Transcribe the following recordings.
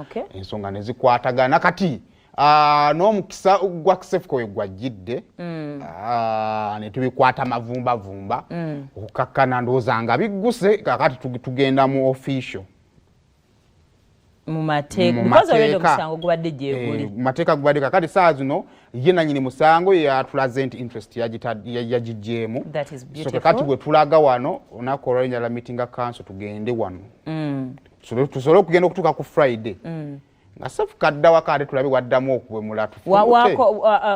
Okay. Ensonga ne zikwatagana kati n'omukisa gwa Kisefko we gwajjidde ne tubikwata mavumba okukakkana ndowooza nga bigguse kakati tugenda mu official mu mateeka because already omusango gubadde gyeguli mateeka gubadde kakati saa zino ye nanyini musango yatulaze nti interest yagigyemu that is beautiful so kakati bwe tulaga wano olunaku olw'enjala meeting council tugende wano tusobole okugenda okutuuka ku Friday nga Sefu kadda wakaate tulabe waddamu okuwemula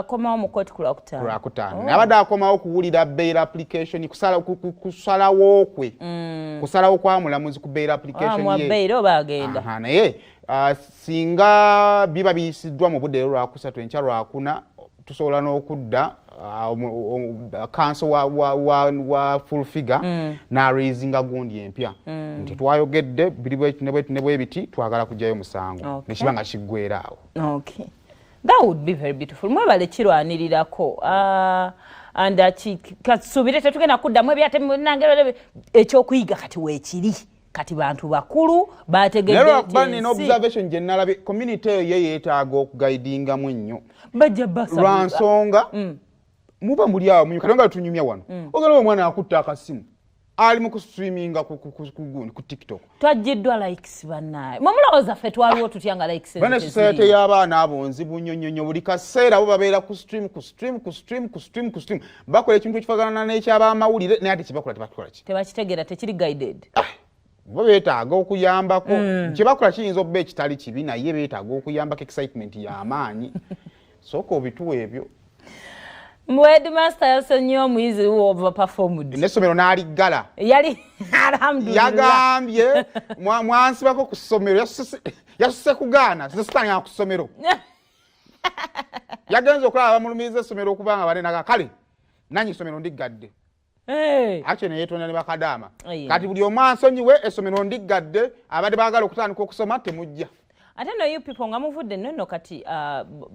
komawo mu kooti ku Lwakutaano abadde akomawo okuwulira bail application kusalawo kwe kusalawo kwa mulamuzi ku bail application ye naye singa biba biyisiddwa mu budde lwakusatu enkya lwakuna tusobola n'okudda council wa full figure na raisinga gundi empya nti twayogedde ne bwe biti twagala kujjayo musango nekibanga kiggweeraawo. Okay, that would be very beautiful. Mwebale kirwanirirako and kasubire tetugenda kuddamu ebyate nange ekyokuyiga kati weekiri kati bantu bakulu bategedde lero bani no observation je nalabe community ye yeetaaga okugaidinga mu nnyo bajja basa lwansonga muba muli awo munyuka tunyumya wano ogala omwana akutta akasimu ali mu streaminga ku TikTok twajjiddwa likes bannaye mumulowooza ffe twaliwo tutyanga likes bana society y'abaana abonzi bunyonyonyo buli kaseera bo babeera ku stream bakola ekintu ekifaganana n'ekyabamawulire naye ate kibakola tebakitegera tekiri guided bo beetaaga okuyambako kyebakola kiyinza okuba ekitali kibi naye beetaaga okuyambako excitement y'amaanyi sooka obituwa ebyo. Headmaster yasonyiwa omuyizi overperformed n'essomero n'aliggala yali alhamdulillah yagambye mwansibako ku ssomero yasuse kugaana sisitanya ku ssomero yagenza okulaba bamulumiriza essomero okubanga banenaga kale nanyi essomero ndiggadde ate ne yeetonda ne bakadaama kati buli omu ansonyiwe essomero ndiggadde abadde baagala okutandika okusoma temujja. Ate no you people nga muvudde nno kati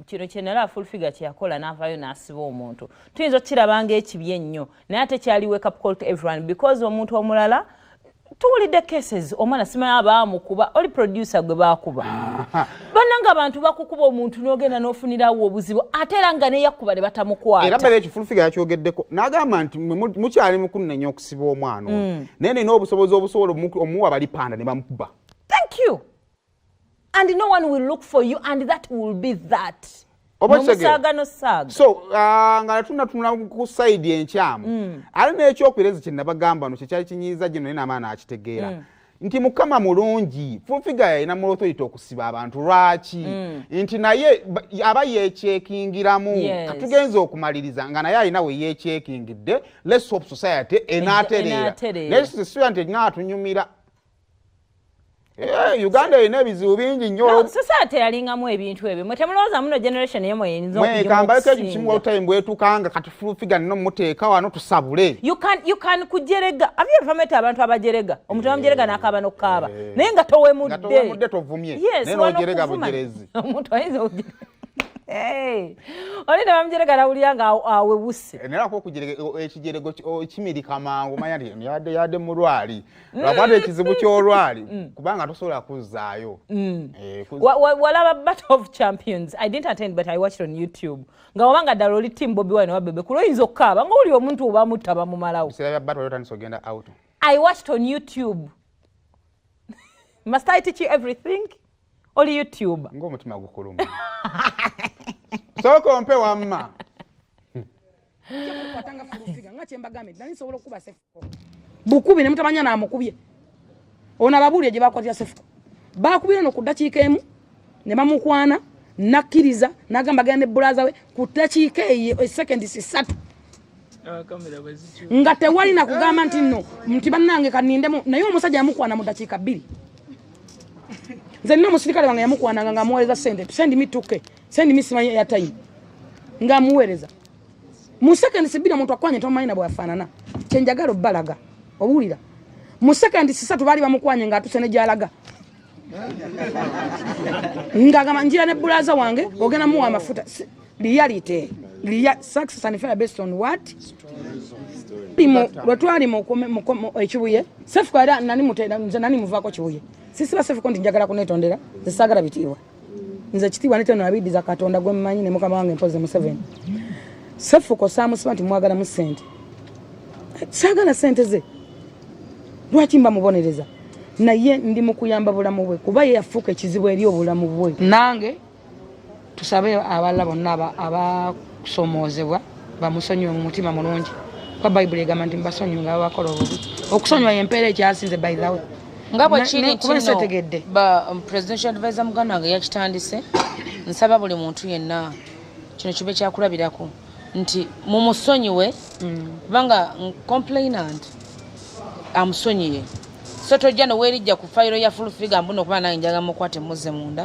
kino kyenera full figure kyakola n'avaayo n'asiba omuntu tuyinza okukirabanga ekibi ennyo naye ate kyali wake up call to everyone because omuntu omulala tuwulidde cases omwana simanyi abaamukuba oli producer gwe baakuba bannanga abantu bakukuba omuntu n'ogenda n'ofunirawo obuzibu ate era nga neyakuba ne batamukwata era bale full figure yakyogeddeko n'agamba nti mukyali mukulu nnyo okusiba omwana ono naye nina obusobozi obusobola omuwa balipanda ne bamukuba. Thank you. And no one will look for you, and that will be that. No saga. So, nga tunatuna ku side enkyamu. Ali n'ekyokwirezi kye nabagamba no kyali kinyiza gino nina amaana akitegeera. Nti mukama mulungi, full figure yalina mu authority okusiba abantu lwaki. Nti naye aba yekyekingiramu. Katugenza okumaliriza nga naye alina we yekyekingidde. Let's hope society enaatereera. Let's see nti naatunyumira. Uganda ina ebizibu bingi nnyo. Society yalingamu ebintu ebyo. Mwe temulowooza muno generation yemo yinza okujja. Mwe kambaleko ekimu all time bwetukanga kati full figure nno muteeka wano tusabule. You can kujerega. Have you ever met abantu abajerega? Omuntu abajerega n'akaaba n'okukaaba. Naye nga towemudde. Nga towemudde tovumye. Naye n'ojerega bujerezi. Omuntu ayinza okujerega. Oli bamjerega nawulira nga awewuse. Nerako okujerega ekijerego kimirika mangu manya nti yadde mu lwali. Lwakwata ekizibu ky'olwali kubanga tosobola kuzzaayo. Walaba Battle of Champions. I didn't attend but I watched on YouTube. Nga wabanga ddala oli team Bobi Wine wabebe kulo oyinza okukaaba nga oli omuntu oba mutta bamumalawo. Biseera bya battle yotandise ogenda out. I watched on YouTube. Must I teach you everything? Oli YouTube. Ng'omutima gukuluma. Soko mpe wamma. Kwatanga furufiga ngache mbagame nani sobola kuba Sefuko. Bukubi ne mutamanya na amukubye. Ona babuli je bakwatya Sefuko. Bakubira no kudakiika emu ne bamukwana nakkiriza nagamba gande brother we kudakiika e second sisatu. Kamera bazichu. Nga tewali na kugamba nti nno mti bannange kanindemu naye omusajja yamukwana mu dakiika 2. Nze nina musirikale wange yamukwana nga amuweereza send me 2K send me simanyi ya time nga amuweereza mu second sibira muntu akwanye tomanyi na bwafaanana kyenjagala obbalaga obulira mu second sisatu bali bamukwanye nga atuse ne gyalaga nga agamba njira ne bulaza wange ogenda muwa amafuta reality success and failure based on what lwatwali mu ekibuye Sefuko era nani mutenda nze nani muvaako kibuye sisi basefu kondi njagala kunetondera zisagala bitiibwa nze kitiibwa netono nabidiza katonda gwe mmanyi ne mukama wange mpoze mu 7 sefu ko samusima nti mwagala mu sente sagala sente ze lwaki mba mubonereza naye ndi mukuyamba bulamu bwe kuba ye yafuuka ekizibu eri obulamu bwe nange tusabe abalala bonna abakusomoozebwa bamusonyiwe mu mutima mulungi kwa bayibuli egamba nti mbasonyiwe nga babakola obubi okusonyiwa yempeera ekyasinze by the way nga bwe kiri kino presidential advisor muganda wange yakitandise nsaba buli muntu yenna kino kibe kyakulabirako nti mumusonyiwe kubanga complainant amusonyiye so tojja noweerijja ku fayiro ya full figure mbuno okuba nange njaga mukwate muzze munda